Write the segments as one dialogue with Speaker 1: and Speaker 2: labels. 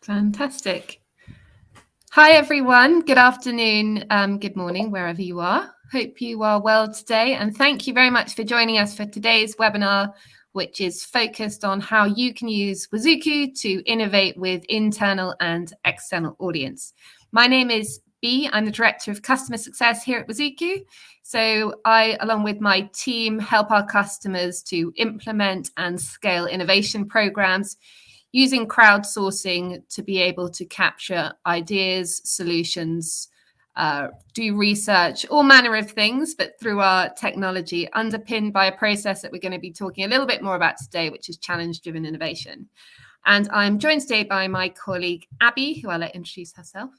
Speaker 1: Fantastic. Hi, everyone. Good afternoon, good morning, wherever you are. Hope you are well today. And thank you very much for joining us for today's webinar, which is focused on how you can use Wazoku to innovate with internal and external audience. My name is B. I'm the Director of Customer Success here at Wazoku. So I, along with my team, help our customers to implement and scale innovation programs using crowdsourcing to be able to capture ideas, solutions, do research, all manner of things, but through our technology, underpinned by a process that we're going to be talking a little bit more about today, which is challenge-driven innovation. And I'm joined today by my colleague, Abby, who I'll let introduce herself.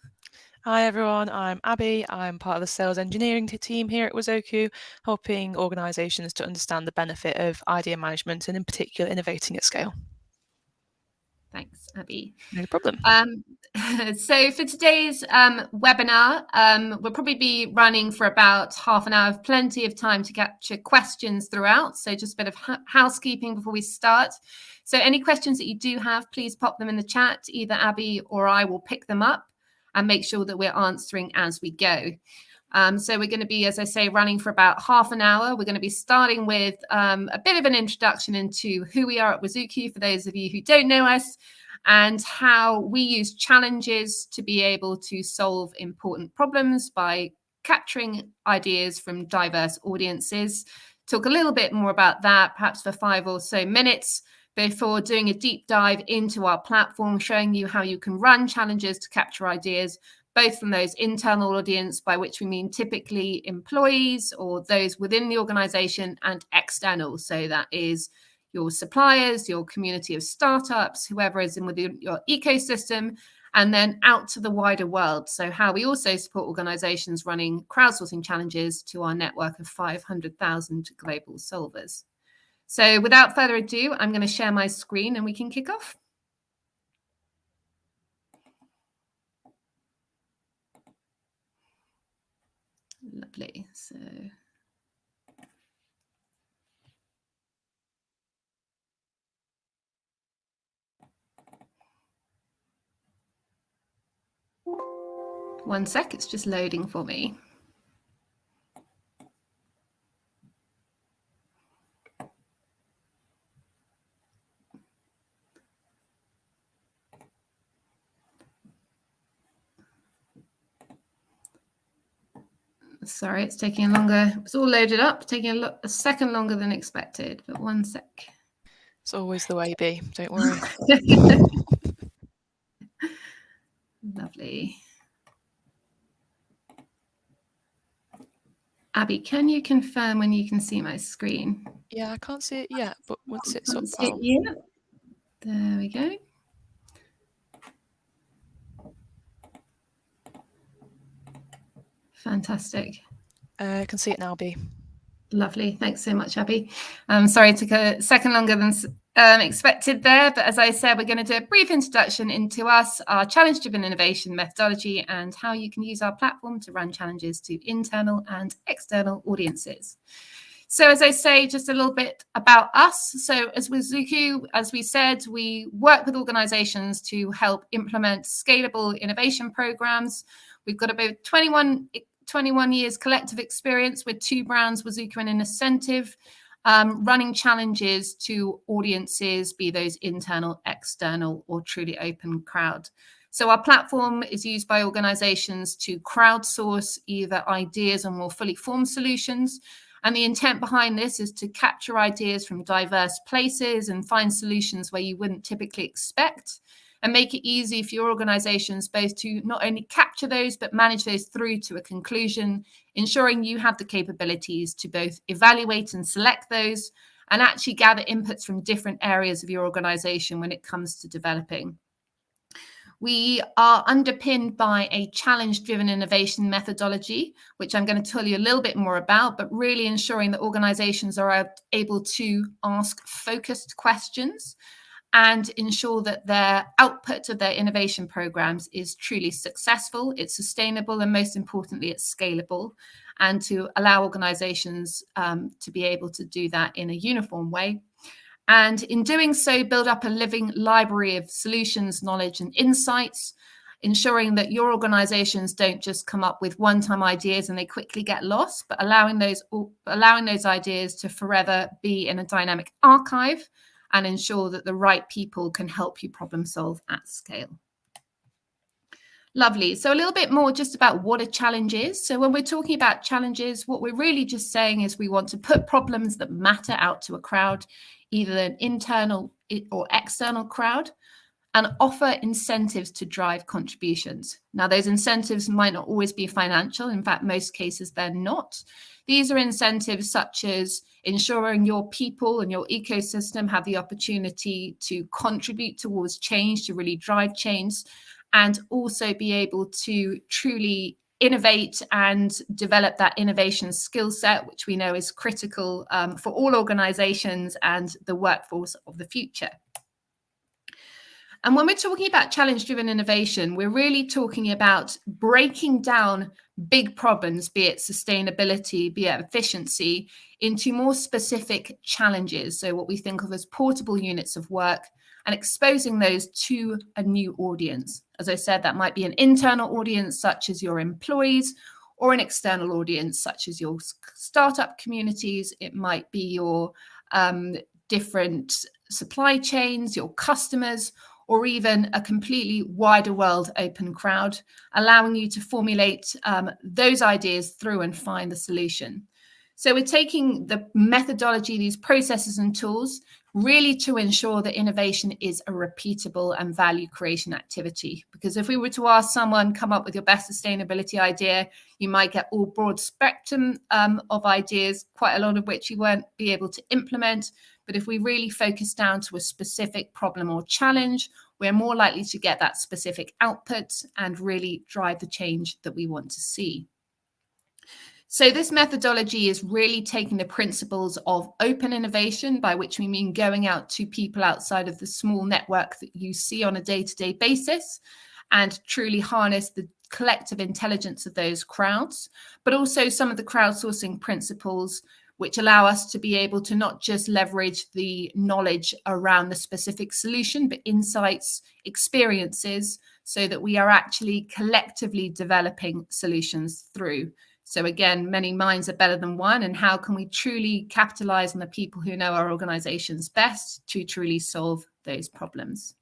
Speaker 2: Hi everyone, I'm Abby. I'm part of the sales engineering team here at Wazoku, helping organisations to understand the benefit of idea management and in particular innovating at scale.
Speaker 1: Thanks, Abby.
Speaker 2: No problem.
Speaker 1: So for today's webinar, we'll probably be running for about half an hour, plenty of time to capture questions throughout. So just a bit of housekeeping before we start. So any questions that you do have, please pop them in the chat. Either Abby or I will pick them up and make sure that we're answering as we go. So we're going to be, as I say, running for about half an hour. We're going to be starting with a bit of an introduction into who we are at Wazoku, for those of you who don't know us, and how we use challenges to be able to solve important problems by capturing ideas from diverse audiences. Talk a little bit more about that, perhaps for 5 or so minutes, before doing a deep dive into our platform, showing you how you can run challenges to capture ideas, both from those internal audience, by which we mean typically employees or those within the organization, and external. So that is your suppliers, your community of startups, whoever is within your ecosystem, and then out to the wider world. So how we also support organizations running crowdsourcing challenges to our network of 500,000 global solvers. So without further ado, I'm going to share my screen and we can kick off. Lovely. So one sec, it's just loading for me. Sorry, it's taking longer. It's all loaded up, taking a second longer than expected, but one sec.
Speaker 2: It's always the way, B, don't worry.
Speaker 1: Lovely. Abby, can you confirm when you can see my screen?
Speaker 2: Yeah, I can't see it yet, but once it's up,
Speaker 1: There we go. Fantastic.
Speaker 2: I can see it now, B.
Speaker 1: Lovely. Thanks so much, Abby. Sorry, it took a second longer than expected there. But as I said, we're going to do a brief introduction into us, our challenge-driven innovation methodology, and how you can use our platform to run challenges to internal and external audiences. So as I say, just a little bit about us. So as Wazoku, as we said, we work with organizations to help implement scalable innovation programs. We've got about 21 years collective experience with 2 brands, Wazoku and Incentive, running challenges to audiences, be those internal, external, or truly open crowd. So our platform is used by organizations to crowdsource either ideas or more fully formed solutions. And the intent behind this is to capture ideas from diverse places and find solutions where you wouldn't typically expect, and make it easy for your organizations both to not only capture those, but manage those through to a conclusion, ensuring you have the capabilities to both evaluate and select those, and actually gather inputs from different areas of your organization when it comes to developing. We are underpinned by a challenge-driven innovation methodology, which I'm going to tell you a little bit more about, but really ensuring that organizations are able to ask focused questions and ensure that their output of their innovation programs is truly successful, it's sustainable, and most importantly, it's scalable, and to allow organizations to be able to do that in a uniform way. And in doing so, build up a living library of solutions, knowledge, and insights, ensuring that your organizations don't just come up with one-time ideas and they quickly get lost, but allowing those ideas to forever be in a dynamic archive and ensure that the right people can help you problem solve at scale. Lovely. So a little bit more just about what a challenge is. So when we're talking about challenges, what we're really just saying is we want to put problems that matter out to a crowd, either an internal or external crowd, and offer incentives to drive contributions. Now, those incentives might not always be financial. In fact, most cases they're not. These are incentives such as ensuring your people and your ecosystem have the opportunity to contribute towards change, to really drive change, and also be able to truly innovate and develop that innovation skill set, which we know is critical for all organizations and the workforce of the future. And when we're talking about challenge-driven innovation, we're really talking about breaking down big problems, be it sustainability, be it efficiency, into more specific challenges. So what we think of as portable units of work, and exposing those to a new audience. As I said, that might be an internal audience, such as your employees, or an external audience, such as your startup communities. It might be your different supply chains, your customers, or even a completely wider world open crowd, allowing you to formulate those ideas through and find the solution. So we're taking the methodology, these processes and tools, really to ensure that innovation is a repeatable and value creation activity. Because if we were to ask someone, come up with your best sustainability idea, you might get all broad spectrum of ideas, quite a lot of which you won't be able to implement. But if we really focus down to a specific problem or challenge, we're more likely to get that specific output and really drive the change that we want to see. So this methodology is really taking the principles of open innovation, by which we mean going out to people outside of the small network that you see on a day-to-day basis, and truly harness the collective intelligence of those crowds, but also some of the crowdsourcing principles which allow us to be able to not just leverage the knowledge around the specific solution, but insights, experiences, so that we are actually collectively developing solutions through. So again, many minds are better than one, and how can we truly capitalize on the people who know our organizations best to truly solve those problems?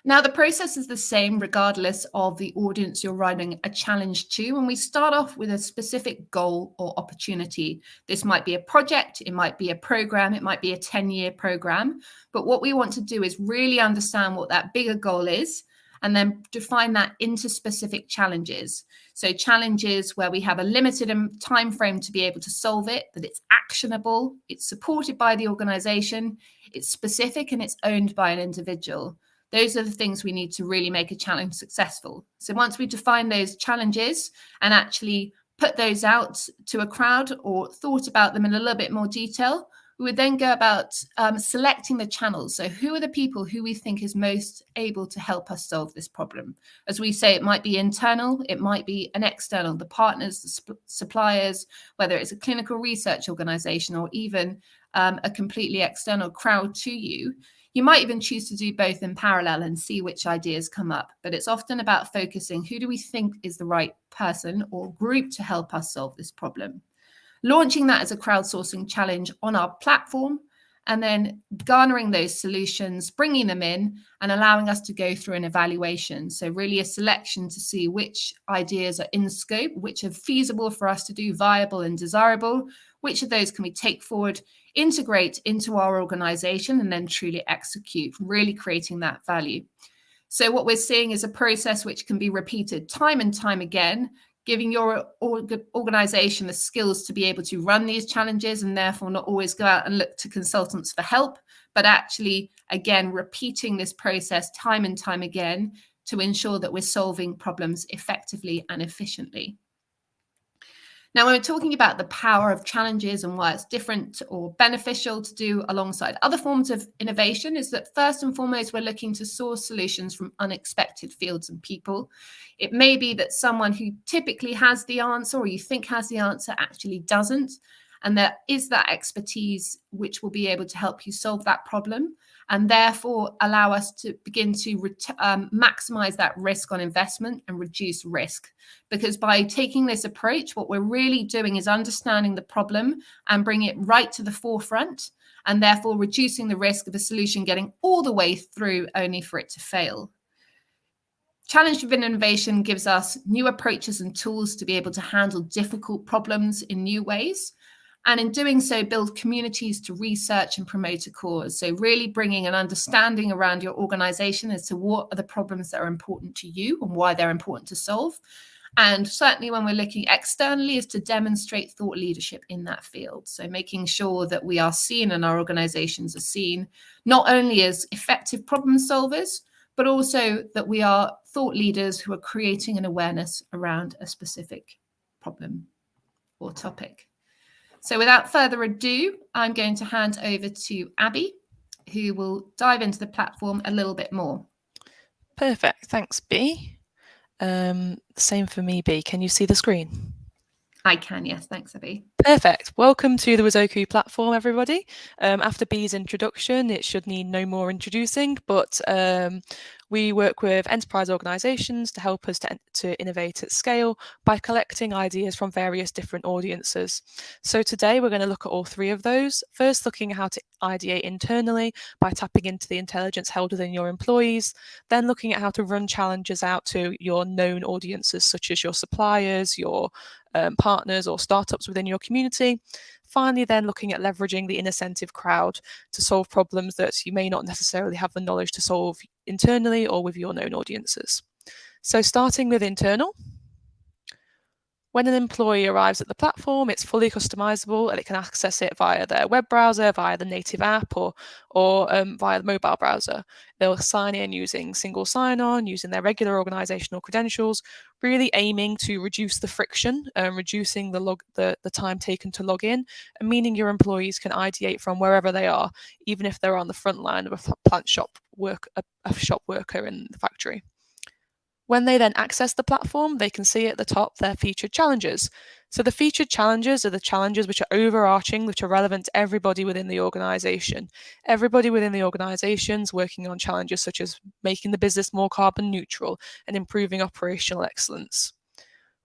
Speaker 1: Now, the process is the same regardless of the audience you're running a challenge to. And we start off with a specific goal or opportunity. This might be a project, it might be a program, it might be a 10-year program. But what we want to do is really understand what that bigger goal is, and then define that into specific challenges. So challenges where we have a limited time frame to be able to solve it, that it's actionable, it's supported by the organization, it's specific, and it's owned by an individual. Those are the things we need to really make a challenge successful. So once we define those challenges and actually put those out to a crowd or thought about them in a little bit more detail, we would then go about selecting the channels. So who are the people who we think is most able to help us solve this problem? As we say, it might be internal, it might be an external, the partners, the suppliers, whether it's a clinical research organization or even a completely external crowd to you. You might even choose to do both in parallel and see which ideas come up. But it's often about focusing, who do we think is the right person or group to help us solve this problem? Launching that as a crowdsourcing challenge on our platform, and then garnering those solutions, bringing them in, and allowing us to go through an evaluation. So really a selection to see which ideas are in scope, which are feasible for us to do, viable and desirable, which of those can we take forward, integrate into our organization, and then truly execute, really creating that value. So what we're seeing is a process which can be repeated time and time again, giving your organization the skills to be able to run these challenges and therefore not always go out and look to consultants for help, but actually, again, repeating this process time and time again to ensure that we're solving problems effectively and efficiently. Now, when we're talking about the power of challenges and why it's different or beneficial to do alongside other forms of innovation, is that first and foremost, we're looking to source solutions from unexpected fields and people. It may be that someone who typically has the answer or you think has the answer actually doesn't. And there is that expertise which will be able to help you solve that problem, and therefore allow us to begin to maximize that risk on investment and reduce risk. Because by taking this approach, what we're really doing is understanding the problem and bringing it right to the forefront, and therefore reducing the risk of a solution getting all the way through only for it to fail. Challenge-driven innovation gives us new approaches and tools to be able to handle difficult problems in new ways. And in doing so, build communities to research and promote a cause. So really bringing an understanding around your organization as to what are the problems that are important to you and why they're important to solve. And certainly when we're looking externally, is to demonstrate thought leadership in that field. So making sure that we are seen and our organizations are seen not only as effective problem solvers, but also that we are thought leaders who are creating an awareness around a specific problem or topic. So without further ado, I'm going to hand over to Abby, who will dive into the platform a little bit more.
Speaker 2: Perfect. Thanks, B. Same for me, B. Can you see the screen?
Speaker 1: I can, yes. Thanks, Abby.
Speaker 2: Perfect. Welcome to the Wazoku platform, everybody. After B's introduction, it should need no more introducing, but we work with enterprise organizations to help us to innovate at scale by collecting ideas from various different audiences. So today we're going to look at all three of those. First, looking at how to ideate internally by tapping into the intelligence held within your employees, then looking at how to run challenges out to your known audiences, such as your suppliers, your partners or startups within your community. Finally, then looking at leveraging the incentive crowd to solve problems that you may not necessarily have the knowledge to solve internally or with your known audiences. So starting with internal. When an employee arrives at the platform, it's fully customizable and it can access it via their web browser, via the native app, or via the mobile browser. They'll sign in using single sign-on, using their regular organizational credentials, really aiming to reduce the friction, reducing the time taken to log in, and meaning your employees can ideate from wherever they are, even if they're on the front line of a plant shop worker in the factory. When they then access the platform, they can see at the top their featured challenges. So the featured challenges are the challenges which are overarching, which are relevant to everybody within the organization. Everybody within the organization is working on challenges such as making the business more carbon neutral and improving operational excellence.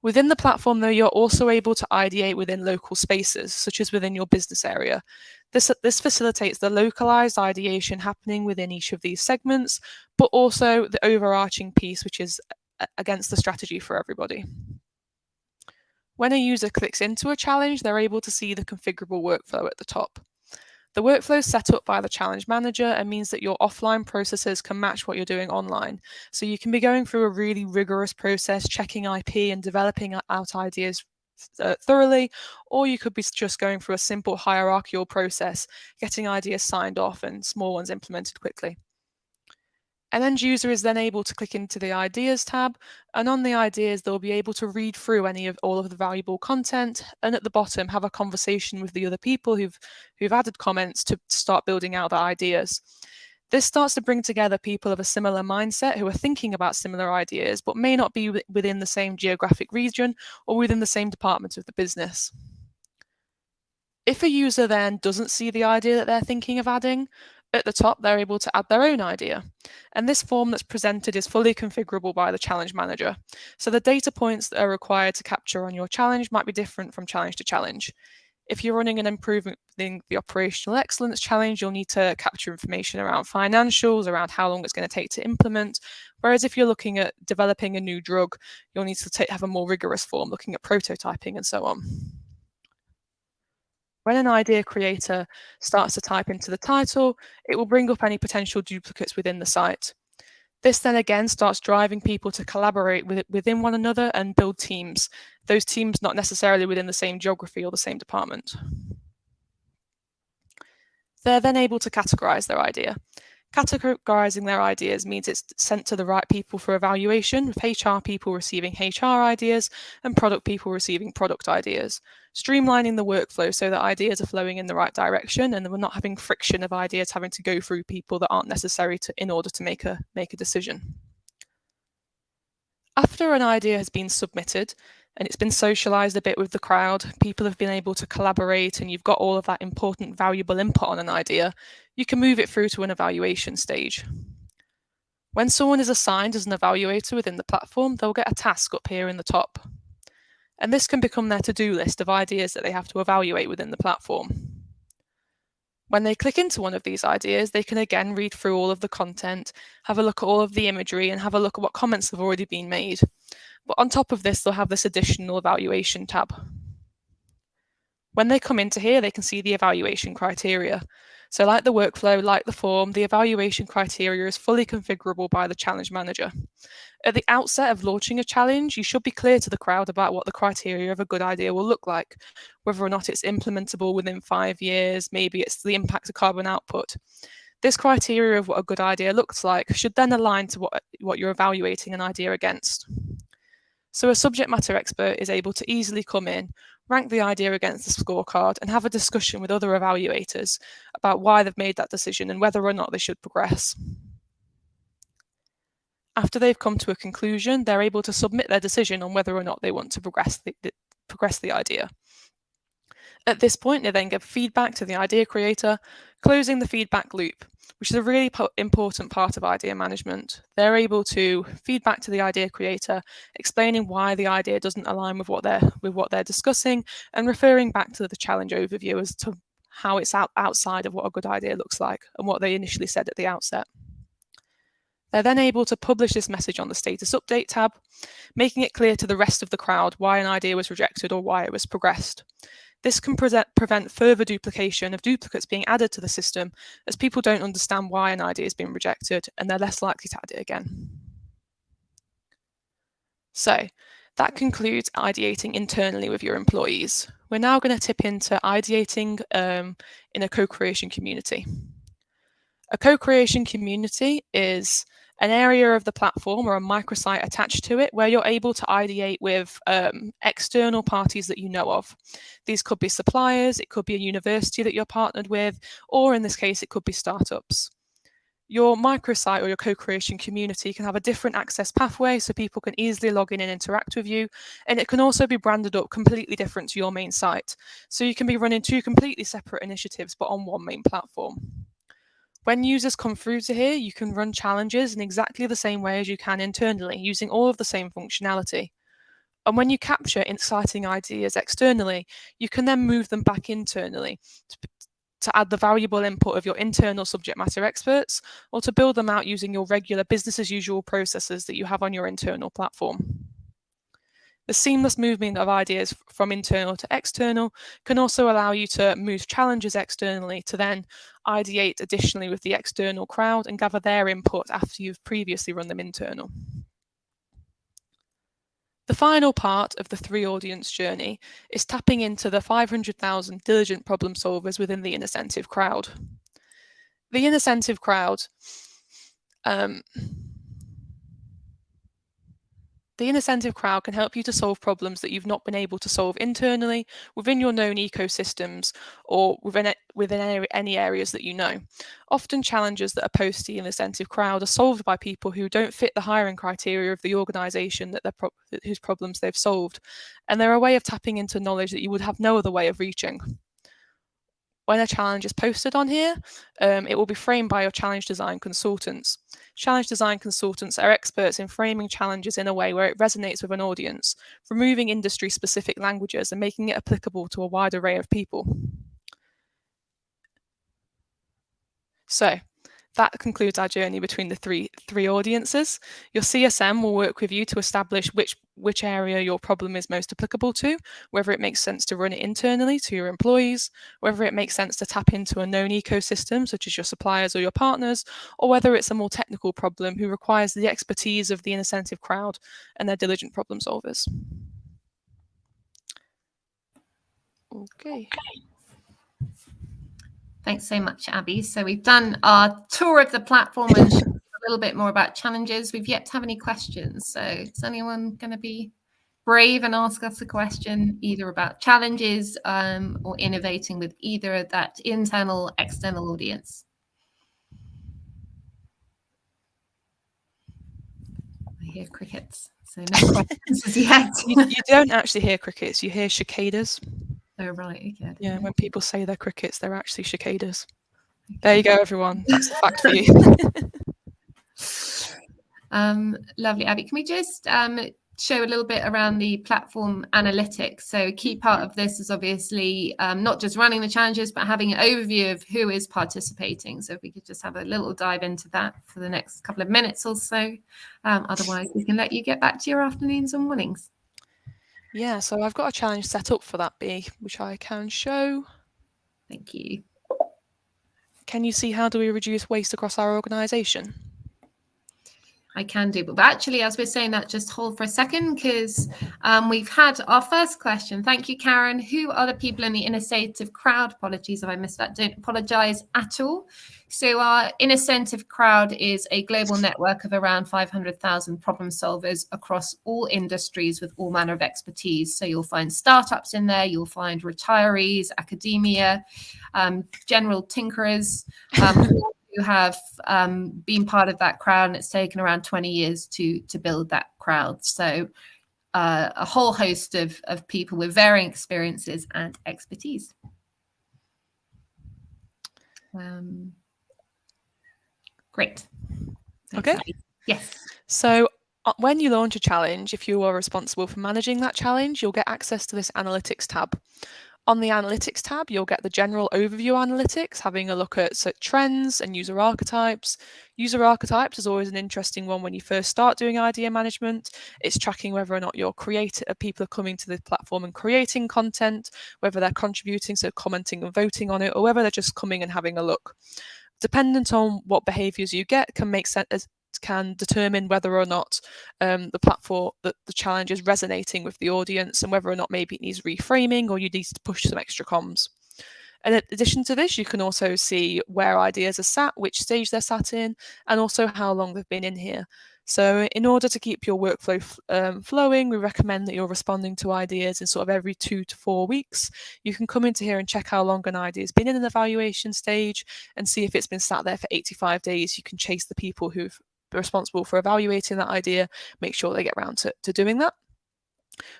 Speaker 2: Within the platform, though, you're also able to ideate within local spaces, such as within your business area. This facilitates the localized ideation happening within each of these segments, but also the overarching piece, which is against the strategy for everybody. When a user clicks into a challenge, they're able to see the configurable workflow at the top. The workflow is set up by the challenge manager and means that your offline processes can match what you're doing online. So you can be going through a really rigorous process, checking IP and developing out ideas thoroughly, or you could be just going through a simple hierarchical process, getting ideas signed off and small ones implemented quickly. An end user is then able to click into the Ideas tab, and on the Ideas, they'll be able to read through all of the valuable content, and at the bottom, have a conversation with the other people who've added comments to start building out their ideas. This starts to bring together people of a similar mindset who are thinking about similar ideas, but may not be within the same geographic region or within the same department of the business. If a user then doesn't see the idea that they're thinking of adding, at the top, they're able to add their own idea. And this form that's presented is fully configurable by the challenge manager. So the data points that are required to capture on your challenge might be different from challenge to challenge. If you're running an improvement in the operational excellence challenge, you'll need to capture information around financials, around how long it's going to take to implement. Whereas if you're looking at developing a new drug, you'll need to have a more rigorous form, looking at prototyping and so on. When an idea creator starts to type into the title, it will bring up any potential duplicates within the site. This then again starts driving people to collaborate within one another and build teams. Those teams not necessarily within the same geography or the same department. They're then able to categorize their idea. Categorizing their ideas means it's sent to the right people for evaluation, with HR people receiving HR ideas and product people receiving product ideas, streamlining the workflow so that ideas are flowing in the right direction and we're not having friction of ideas having to go through people that aren't necessary in order to make a decision. After an idea has been submitted and it's been socialized a bit with the crowd, people have been able to collaborate, and you've got all of that important, valuable input on an idea, you can move it through to an evaluation stage. When someone is assigned as an evaluator within the platform, they'll get a task up here in the top. And this can become their to-do list of ideas that they have to evaluate within the platform. When they click into one of these ideas, they can again read through all of the content, have a look at all of the imagery, and have a look at what comments have already been made. But on top of this, they'll have this additional evaluation tab. When they come into here, they can see the evaluation criteria. So like the workflow, like the form, the evaluation criteria is fully configurable by the challenge manager. At the outset of launching a challenge, you should be clear to the crowd about what the criteria of a good idea will look like, whether or not it's implementable within 5 years, maybe it's the impact of carbon output. This criteria of what a good idea looks like should then align to what you're evaluating an idea against. So a subject matter expert is able to easily come in, rank the idea against the scorecard, and have a discussion with other evaluators about why they've made that decision and whether or not they should progress. After they've come to a conclusion, they're able to submit their decision on whether or not they want to progress the idea. At this point, they then give feedback to the idea creator, closing the feedback loop, which is a really important part of idea management. They're able to feedback to the idea creator, explaining why the idea doesn't align with what they're discussing, and referring back to the challenge overview as to how it's outside of what a good idea looks like and what they initially said at the outset. They're then able to publish this message on the status update tab, making it clear to the rest of the crowd why an idea was rejected or why it was progressed. This can prevent further duplication of duplicates being added to the system, as people don't understand why an idea has been rejected and they're less likely to add it again. So that concludes ideating internally with your employees. We're now going to tip into ideating in a co-creation community. A co-creation community is an area of the platform or a microsite attached to it where you're able to ideate with external parties that you know of. These could be suppliers, it could be a university that you're partnered with, or in this case, it could be startups. Your microsite or your co-creation community can have a different access pathway so people can easily log in and interact with you, and it can also be branded up completely different to your main site. So you can be running 2 completely separate initiatives but on one main platform. When users come through to here, you can run challenges in exactly the same way as you can internally, using all of the same functionality. And when you capture exciting ideas externally, you can then move them back internally to add the valuable input of your internal subject matter experts, or to build them out using your regular business as usual processes that you have on your internal platform. The seamless movement of ideas from internal to external can also allow you to move challenges externally to then ideate additionally with the external crowd and gather their input after you've previously run them internal. The final part of the 3-audience journey is tapping into the 500,000 diligent problem solvers within the incentive crowd. The incentive crowd can help you to solve problems that you've not been able to solve internally within your known ecosystems or within any areas that you know. Often challenges that are posed to the incentive crowd are solved by people who don't fit the hiring criteria of the organisation whose problems they've solved, and they're a way of tapping into knowledge that you would have no other way of reaching. When a challenge is posted on here, it will be framed by your challenge design consultants. Challenge design consultants are experts in framing challenges in a way where it resonates with an audience, removing industry-specific languages and making it applicable to a wide array of people. So that concludes our journey between the three audiences. Your CSM will work with you to establish which area your problem is most applicable to, whether it makes sense to run it internally to your employees, whether it makes sense to tap into a known ecosystem such as your suppliers or your partners, or whether it's a more technical problem who requires the expertise of the incentive crowd and their diligent problem solvers. Okay.
Speaker 1: Thanks so much, Abby. So we've done our tour of the platform and shared a little bit more about challenges. We've yet to have any questions. So is anyone going to be brave and ask us a question either about challenges or innovating with either that internal, external audience? I hear crickets. So no questions as yet.
Speaker 2: You don't actually hear crickets, you hear cicadas.
Speaker 1: Oh, right. Okay.
Speaker 2: Yeah, when people say they're crickets, they're actually cicadas.
Speaker 1: Okay.
Speaker 2: There you go, everyone. That's a fact for you.
Speaker 1: Lovely, Abby. Can we just show a little bit around the platform analytics? So a key part of this is obviously not just running the challenges, but having an overview of who is participating. So if we could just have a little dive into that for the next couple of minutes or so. Otherwise, we can let you get back to your afternoons and mornings.
Speaker 2: Yeah, so I've got a challenge set up for that bee, which I can show.
Speaker 1: Thank you.
Speaker 2: Can you see how do we reduce waste across our organisation?
Speaker 1: I can do, but actually, as we're saying that, just hold for a second, because we've had our first question. Thank you, Karen. Who are the people in the innovative crowd? Apologies if I missed that. Don't apologise at all. So our innovative crowd is a global network of around 500,000 problem solvers across all industries with all manner of expertise. So you'll find startups in there, you'll find retirees, academia, general tinkerers, who have been part of that crowd, and it's taken around 20 years to build that crowd. So a whole host of people with varying experiences and expertise. Great. Thanks,
Speaker 2: Okay.
Speaker 1: Abby. Yes.
Speaker 2: So when you launch a challenge, if you are responsible for managing that challenge, you'll get access to this analytics tab. On the analytics tab, you'll get the general overview analytics, having a look at trends and user archetypes. User archetypes is always an interesting one when you first start doing idea management. It's tracking whether or not your people are coming to the platform and creating content, whether they're contributing, so commenting and voting on it, or whether they're just coming and having a look. Dependent on what behaviors you get can determine whether or not the platform, the challenge is resonating with the audience, and whether or not maybe it needs reframing or you need to push some extra comms. And in addition to this, you can also see where ideas are sat, which stage they're sat in, and also how long they've been in here. So in order to keep your workflow flowing, we recommend that you're responding to ideas in sort of every 2 to 4 weeks. You can come into here and check how long an idea has been in an evaluation stage and see if it's been sat there for 85 days. You can chase the people who've been responsible for evaluating that idea, make sure they get around to doing that.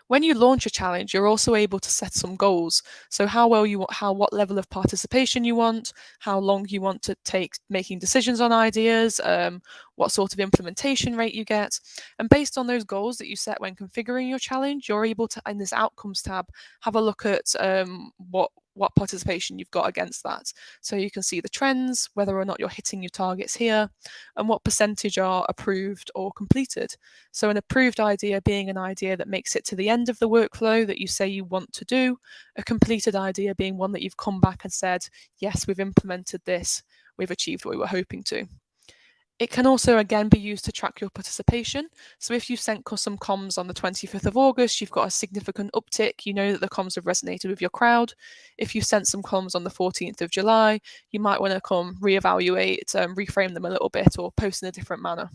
Speaker 2: When you launch a challenge, you're also able to set some goals. So what level of participation you want, how long you want to take making decisions on ideas, what sort of implementation rate you get. And based on those goals that you set when configuring your challenge, you're able to, in this outcomes tab, have a look at what participation you've got against that. So you can see the trends, whether or not you're hitting your targets here, and what percentage are approved or completed. So an approved idea being an idea that makes it to the end of the workflow that you say you want to do, a completed idea being one that you've come back and said, yes, we've implemented this, we've achieved what we were hoping to. It can also, again, be used to track your participation. So if you sent some comms on the 25th of August, you've got a significant uptick. You know that the comms have resonated with your crowd. If you sent some comms on the 14th of July, you might want to come reevaluate, reframe them a little bit, or post in a different manner.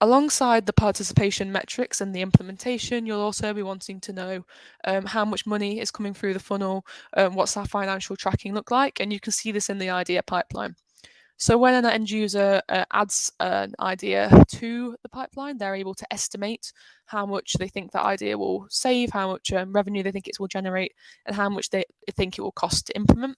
Speaker 2: Alongside the participation metrics and the implementation, you'll also be wanting to know how much money is coming through the funnel, what's our financial tracking look like, and you can see this in the idea pipeline. So when an end user adds an idea to the pipeline, they're able to estimate how much they think that idea will save, how much revenue they think it will generate, and how much they think it will cost to implement.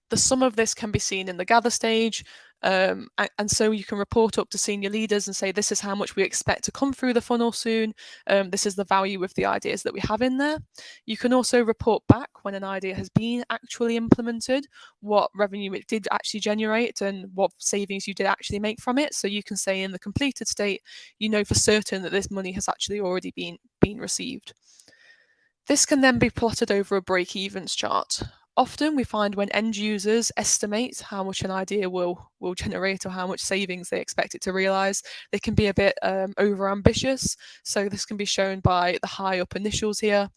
Speaker 2: The sum of this can be seen in the gather stage, and so you can report up to senior leaders and say, this is how much we expect to come through the funnel soon. This is the value of the ideas that we have in there. You can also report back when an idea has been actually implemented, what revenue it did actually generate and what savings you did actually make from it. So you can say in the completed state, you know for certain that this money has actually already been received. This can then be plotted over a break-evens chart. Often we find when end users estimate how much an idea will generate or how much savings they expect it to realize, they can be a bit over ambitious. So this can be shown by the high up initials here.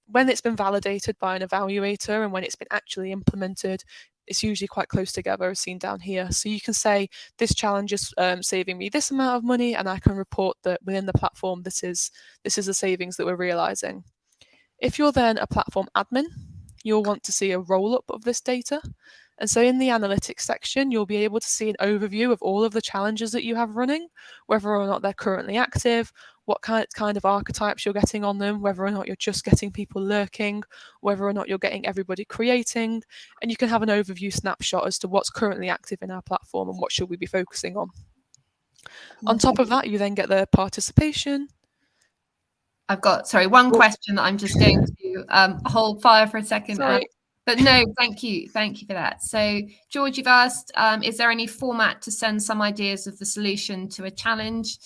Speaker 2: When it's been validated by an evaluator and when it's been actually implemented, it's usually quite close together, as seen down here. So you can say, this challenge is saving me this amount of money, and I can report that within the platform, this is the savings that we're realizing. If you're then a platform admin, you'll want to see a roll-up of this data. And so in the analytics section, you'll be able to see an overview of all of the challenges that you have running, whether or not they're currently active, what kind of archetypes you're getting on them, whether or not you're just getting people lurking, whether or not you're getting everybody creating, and you can have an overview snapshot as to what's currently active in our platform and what should we be focusing on. On top of that, you then get the participation.
Speaker 1: I've got, sorry, one question that I'm just going to hold fire for a second.
Speaker 2: Sorry.
Speaker 1: But no, thank you. Thank you for that. So George, you've asked, is there any format to send some ideas of the solution to a challenge?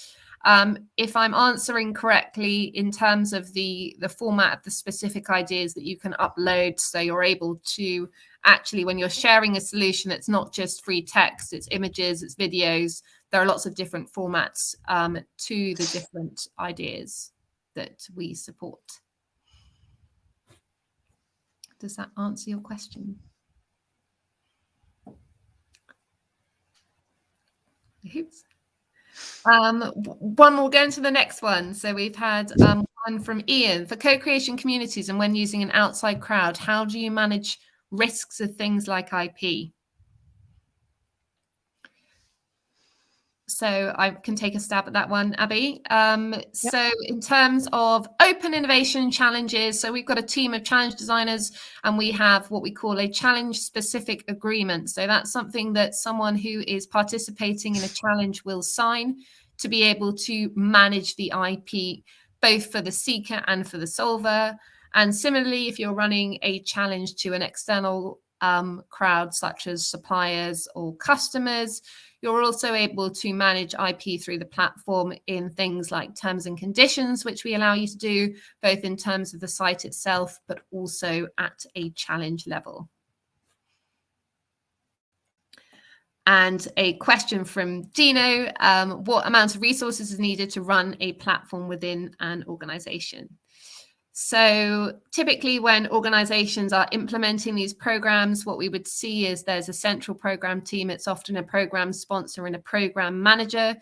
Speaker 1: If I'm answering correctly in terms of the format of the specific ideas that you can upload, so you're able to actually, when you're sharing a solution, it's not just free text, it's images, it's videos. There are lots of different formats to the different ideas that we support. Does that answer your question? Oops. One more, going to the next one. So we've had one from Ian. For co-creation communities and when using an outside crowd, how do you manage risks of things like IP? So I can take a stab at that one, Abby. Yep. So in terms of open innovation challenges, so we've got a team of challenge designers and we have what we call a challenge specific agreement. So that's something that someone who is participating in a challenge will sign to be able to manage the IP, both for the seeker and for the solver. And similarly, if you're running a challenge to an external crowd, such as suppliers or customers, you're also able to manage IP through the platform in things like terms and conditions, which we allow you to do, both in terms of the site itself, but also at a challenge level. And a question from Dino, what amount of resources is needed to run a platform within an organization? So typically when organizations are implementing these programs, what we would see is there's a central program team. It's often a program sponsor and a program manager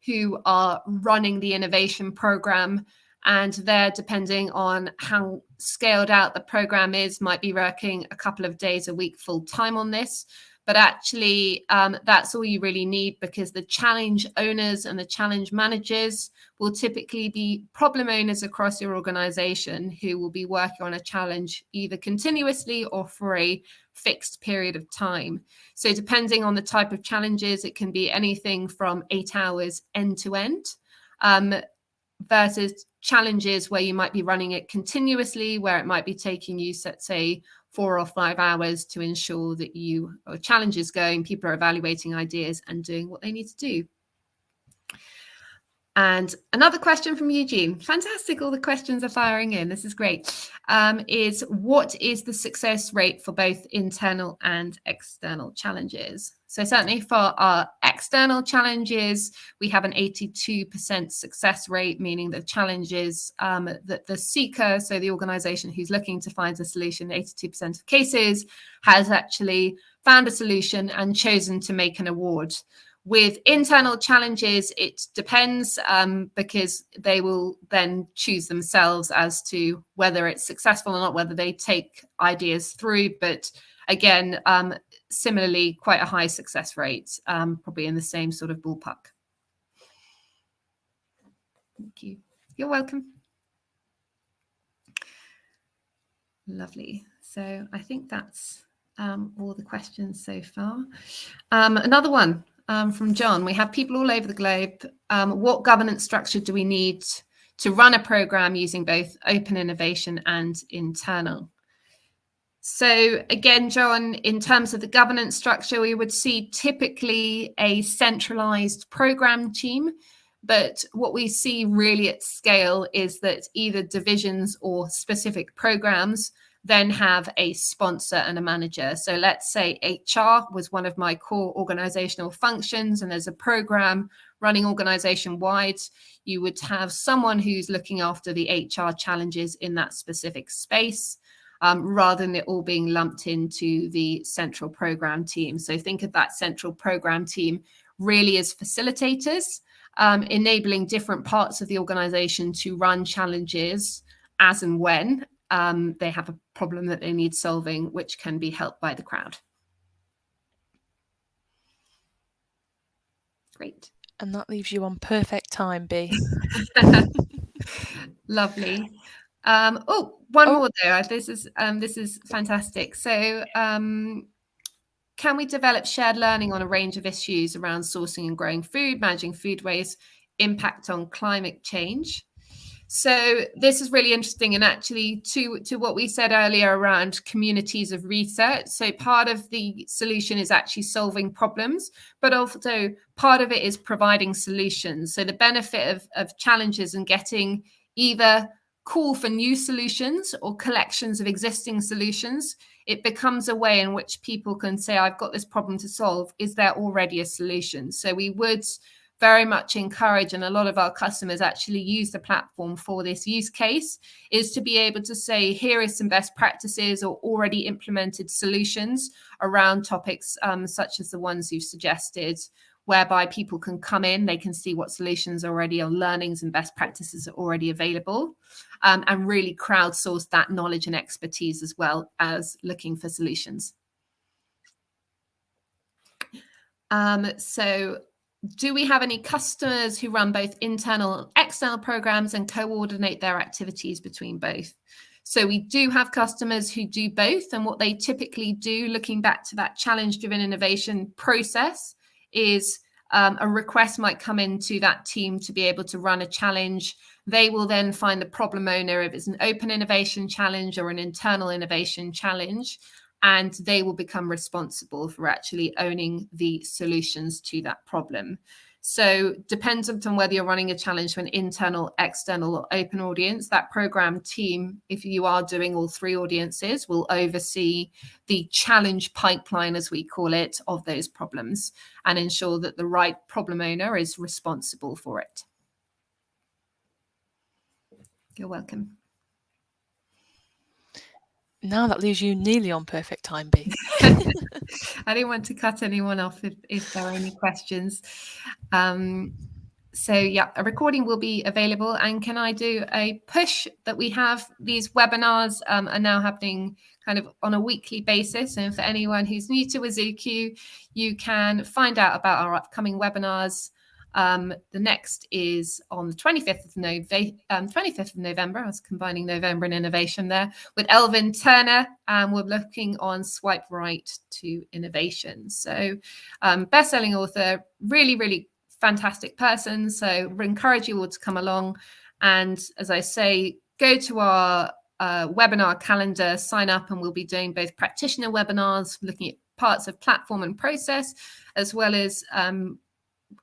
Speaker 1: who are running the innovation program. And they're, depending on how scaled out the program is, might be working a couple of days a week full time on this. But actually, that's all you really need, because the challenge owners and the challenge managers will typically be problem owners across your organization who will be working on a challenge either continuously or for a fixed period of time. So depending on the type of challenges, it can be anything from 8 hours end to end, versus challenges where you might be running it continuously, where it might be taking you, let's say, 4 or 5 hours to ensure that you are challenges going, people are evaluating ideas and doing what they need to do. And another question from Eugene. Fantastic, all the questions are firing in. This is great. Is what is the success rate for both internal and external challenges? So certainly for our external challenges, we have an 82% success rate, meaning the challenges that the seeker, so the organization who's looking to find a solution, 82% of cases has actually found a solution and chosen to make an award. With internal challenges, it depends, because they will then choose themselves as to whether it's successful or not, whether they take ideas through. But again, similarly, quite a high success rate, probably in the same sort of ballpark. Thank you. You're welcome. Lovely. So I think that's all the questions so far. Another one. From John, we have people all over the globe. What governance structure do we need to run a program using both open innovation and internal? So again, John, in terms of the governance structure, we would see typically a centralized program team. But what we see really at scale is that either divisions or specific programs then have a sponsor and a manager. So let's say HR was one of my core organizational functions, and there's a program running organization-wide. You would have someone who's looking after the HR challenges in that specific space, rather than it all being lumped into the central program team. So think of that central program team really as facilitators, enabling different parts of the organization to run challenges as and when they have a problem that they need solving, which can be helped by the crowd. Great.
Speaker 2: And that leaves you on perfect time, Bea.
Speaker 1: Lovely. One more though. This is fantastic. So can we develop shared learning on a range of issues around sourcing and growing food, managing food waste, impact on climate change? So this is really interesting, and actually to what we said earlier around communities of research. So part of the solution is actually solving problems, but also part of it is providing solutions. So the benefit of challenges and getting either call for new solutions or collections of existing solutions, it becomes a way in which people can say, I've got this problem to solve. Is there already a solution? So we would very much encourage, and a lot of our customers actually use the platform for this use case, is to be able to say, here is some best practices or already implemented solutions around topics such as the ones you've suggested, whereby people can come in, they can see what solutions already are, learnings and best practices are already available, and really crowdsource that knowledge and expertise as well as looking for solutions. So do we have any customers who run both internal and external programs and coordinate their activities between both? So we do have customers who do both, and what they typically do, looking back to that challenge-driven innovation process, is a request might come into that team to be able to run a challenge. They will then find the problem owner if it's an open innovation challenge or an internal innovation challenge, and they will become responsible for actually owning the solutions to that problem. So dependent on whether you're running a challenge for an internal, external, or open audience, that program team, if you are doing all three audiences, will oversee the challenge pipeline, as we call it, of those problems and ensure that the right problem owner is responsible for it. You're welcome. Now
Speaker 2: that leaves you nearly on perfect time, Bea.
Speaker 1: I didn't want to cut anyone off if there are any questions. So yeah, a recording will be available. And can I do a push that we have these webinars are now happening kind of on a weekly basis. And for anyone who's new to Wazoku, you can find out about our upcoming webinars. The next is on the 25th of November. I was combining November and innovation there, with Elvin Turner, and we're looking on Swipe Right to Innovation. So best-selling author, really, really fantastic person. So we encourage you all to come along. And as I say, go to our webinar calendar, sign up, and we'll be doing both practitioner webinars, looking at parts of platform and process, as well as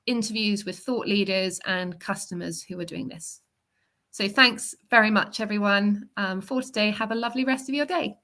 Speaker 1: interviews with thought leaders and customers who are doing this. So thanks very much, everyone, for today. Have a lovely rest of your day.